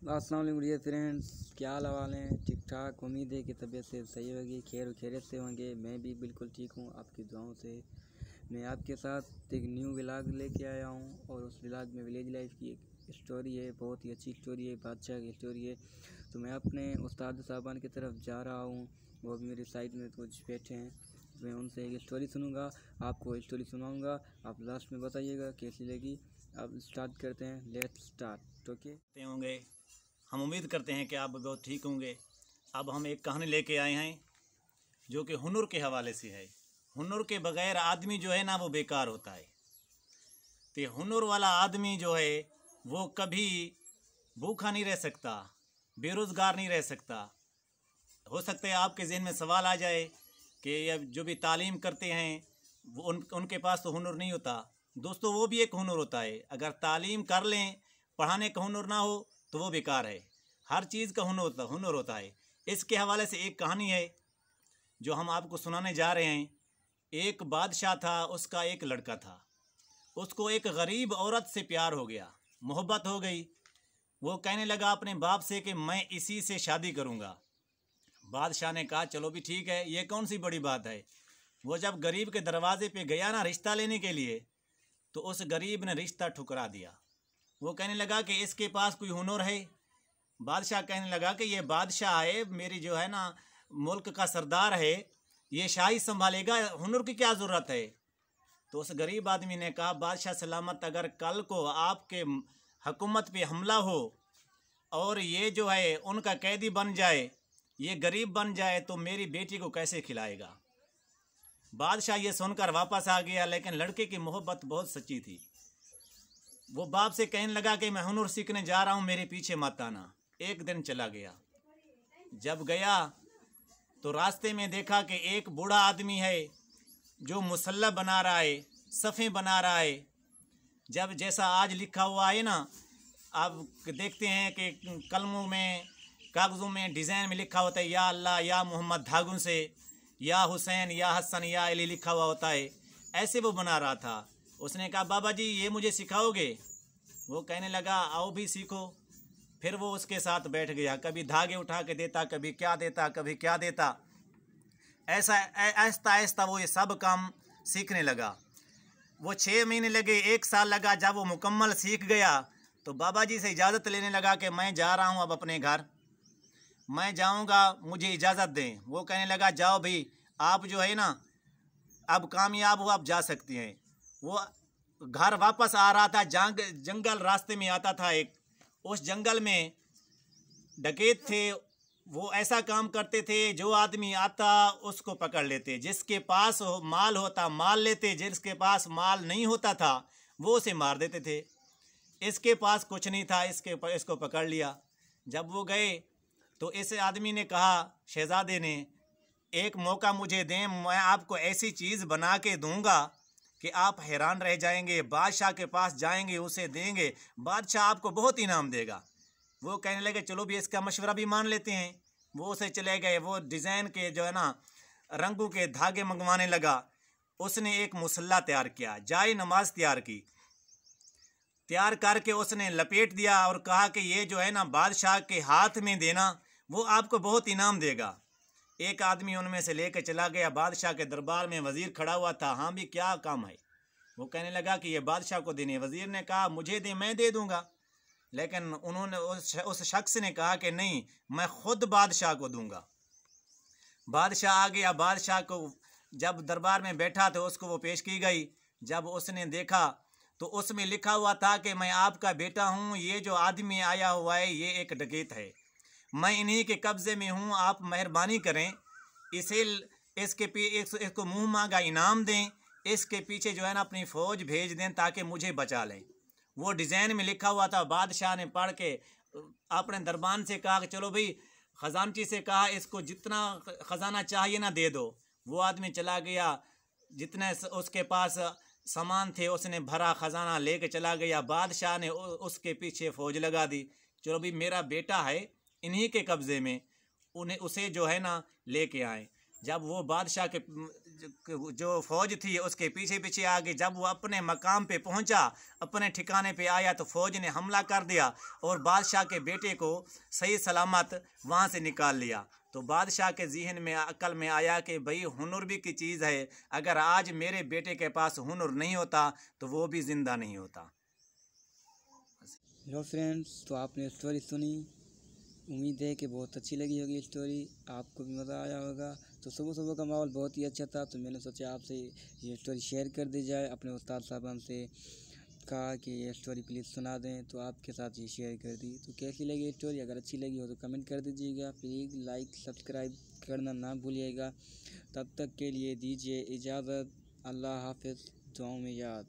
अस्सलाम वालेकुम dear friends, क्या हाल वाले हैं? ठीक ठाक। उम्मीद है कि तबीयत से सही होगी, खैर खैरियत से होंगे। मैं भी बिल्कुल ठीक हूँ आपकी दुआओं से। मैं आपके साथ एक न्यू व्लॉग लेके आया हूँ और उस व्लॉग में विलेज लाइफ की एक स्टोरी है, बहुत ही अच्छी स्टोरी है, बादशाह की स्टोरी है। तो मैं अपने उस्ताद साहबान की तरफ जा रहा हूँ, वो भी मेरी साइड में कुछ बैठे हैं। मैं उनसे एक स्टोरी सुनूंगा, आपको स्टोरी सुनाऊंगा, आप लास्ट में बताइएगा कैसी लगी। अब स्टार्ट करते हैं, लेट्स स्टार्ट। ओके होंगे। हम उम्मीद करते हैं कि आप बहुत ठीक होंगे। अब हम एक कहानी लेके आए हैं जो कि हुनर के हवाले से है। हुनर के बगैर आदमी जो है ना वो बेकार होता है। तो हुनर वाला आदमी जो है वो कभी भूखा नहीं रह सकता, बेरोज़गार नहीं रह सकता। हो सकता है आपके जहन में सवाल आ जाए कि अब जो भी तालीम करते हैं वो उनके पास तो हुनर नहीं होता। दोस्तों, वो भी एक हुनर होता है। अगर तालीम कर लें, पढ़ाने का हुनर ना हो तो वो बेकार है। हर चीज़ का हुनर होता है। इसके हवाले से एक कहानी है जो हम आपको सुनाने जा रहे हैं। एक बादशाह था, उसका एक लड़का था। उसको एक गरीब औरत से प्यार हो गया, मोहब्बत हो गई। वो कहने लगा अपने बाप से कि मैं इसी से शादी करूँगा। बादशाह ने कहा चलो भी ठीक है, ये कौन सी बड़ी बात है। वो जब गरीब के दरवाजे पे गया ना रिश्ता लेने के लिए, तो उस गरीब ने रिश्ता ठुकरा दिया। वो कहने लगा कि इसके पास कोई हुनर है। बादशाह कहने लगा कि ये बादशाह है, मेरी जो है ना मुल्क का सरदार है, ये शाही संभालेगा, हुनर की क्या ज़रूरत है। तो उस गरीब आदमी ने कहा बादशाह सलामत, अगर कल को आपके हुकूमत पे हमला हो और ये जो है उनका कैदी बन जाए, ये गरीब बन जाए, तो मेरी बेटी को कैसे खिलाएगा। बादशाह ये सुनकर वापस आ गया, लेकिन लड़के की मोहब्बत बहुत सच्ची थी। वो बाप से कहने लगा कि मैं हुनर सीखने जा रहा हूँ, मेरे पीछे मत आना। एक दिन चला गया। जब गया तो रास्ते में देखा कि एक बूढ़ा आदमी है जो मुसल्ला बना रहा है, सफ़े बना रहा है। जब जैसा आज लिखा हुआ है ना, आप देखते हैं कि कलमों में, कागज़ों में डिज़ाइन में लिखा होता है या अल्लाह या मोहम्मद, धागों से या हुसैन या हसन या अली लिखा हुआ होता है। ऐसे वो बना रहा था। उसने कहा बाबा जी ये मुझे सिखाओगे? वो कहने लगा आओ भी सीखो। फिर वो उसके साथ बैठ गया, कभी धागे उठा के देता, कभी क्या देता, कभी क्या देता। ऐसा आहिस्ता आहिस्ता वो ये सब काम सीखने लगा। वो 6 महीने लगे, 1 साल लगा। जब वो मुकम्मल सीख गया तो बाबा जी से इजाज़त लेने लगा कि मैं जा रहा हूँ अब अपने घर, मैं जाऊँगा, मुझे इजाज़त दें। वो कहने लगा जाओ भाई, आप जो है ना अब कामयाब हो, आप जा सकती हैं। वो घर वापस आ रहा था, जंगल रास्ते में आता था एक। उस जंगल में डकैत थे। वो ऐसा काम करते थे, जो आदमी आता उसको पकड़ लेते, जिसके पास माल होता माल लेते, जिसके पास माल नहीं होता था वो उसे मार देते थे। इसके पास कुछ नहीं था, इसको पकड़ लिया। जब वो गए तो इस आदमी ने कहा, शहजादे ने, एक मौका मुझे दें, मैं आपको ऐसी चीज़ बना के दूंगा कि आप हैरान रह जाएंगे। बादशाह के पास जाएंगे, उसे देंगे, बादशाह आपको बहुत इनाम देगा। वो कहने लगे चलो भी इसका मशवरा भी मान लेते हैं। वो उसे चले गए। वो डिज़ाइन के जो है ना रंगों के धागे मंगवाने लगा। उसने एक मुसल्ला तैयार किया, जाए नमाज तैयार की। तैयार करके उसने लपेट दिया और कहा कि ये जो है ना बादशाह के हाथ में देना, वो आपको बहुत इनाम देगा। एक आदमी उनमें से लेकर चला गया। बादशाह के दरबार में वज़ीर खड़ा हुआ था। हाँ भी क्या काम है? वो कहने लगा कि ये बादशाह को देने। वज़ीर ने कहा मुझे दे, मैं दे दूँगा। लेकिन उन्होंने उस शख्स ने कहा कि नहीं, मैं खुद बादशाह को दूंगा। बादशाह आ गया। बादशाह को जब दरबार में बैठा तो उसको वो पेश की गई। जब उसने देखा तो उसमें लिखा हुआ था कि मैं आपका बेटा हूँ, ये जो आदमी आया हुआ है ये एक डकैत है, मैं इन्हीं के कब्ज़े में हूँ, आप मेहरबानी करें इसको मुँह मांगा इनाम दें, इसके पीछे जो है ना अपनी फ़ौज भेज दें ताकि मुझे बचा लें। वो डिज़ाइन में लिखा हुआ था। बादशाह ने पढ़ के अपने दरबान से कहा कि चलो भाई, ख़जानची से कहा इसको जितना ख़जाना चाहिए ना दे दो। वो आदमी चला गया, जितने उसके पास सामान थे उसने भरा, ख़जाना लेके चला गया। बादशाह ने उसके पीछे फ़ौज लगा दी। चलो भाई, मेरा बेटा है, इन्हीं के कब्ज़े में, उसे जो है ना लेके आए। जब वो बादशाह के जो फौज थी उसके पीछे पीछे आ गई। जब वो अपने मकाम पे पहुंचा, अपने ठिकाने पे आया, तो फौज ने हमला कर दिया और बादशाह के बेटे को सही सलामत वहाँ से निकाल लिया। तो बादशाह के जहन में अकल में आया कि भाई हुनर भी की चीज़ है, अगर आज मेरे बेटे के पास हुनर नहीं होता तो वो भी ज़िंदा नहीं होता। हेलो फ्रेंड्स, तो आपने स्टोरी सुनी, उम्मीद है कि बहुत अच्छी लगी होगी स्टोरी, आपको भी मज़ा आया होगा। तो सुबह सुबह का माहौल बहुत ही अच्छा था, तो मैंने सोचा आपसे ये स्टोरी शेयर कर दी जाए। अपने उस्ताद साहब से कहा कि ये स्टोरी प्लीज़ सुना दें, तो आपके साथ ये शेयर कर दी। तो कैसी लगी स्टोरी? अगर अच्छी लगी हो तो कमेंट कर दीजिएगा। प्लीज़ लाइक सब्सक्राइब करना ना भूलिएगा। तब तक के लिए दीजिए इजाज़त। अल्लाह हाफ़िज़, दुआओं में याद।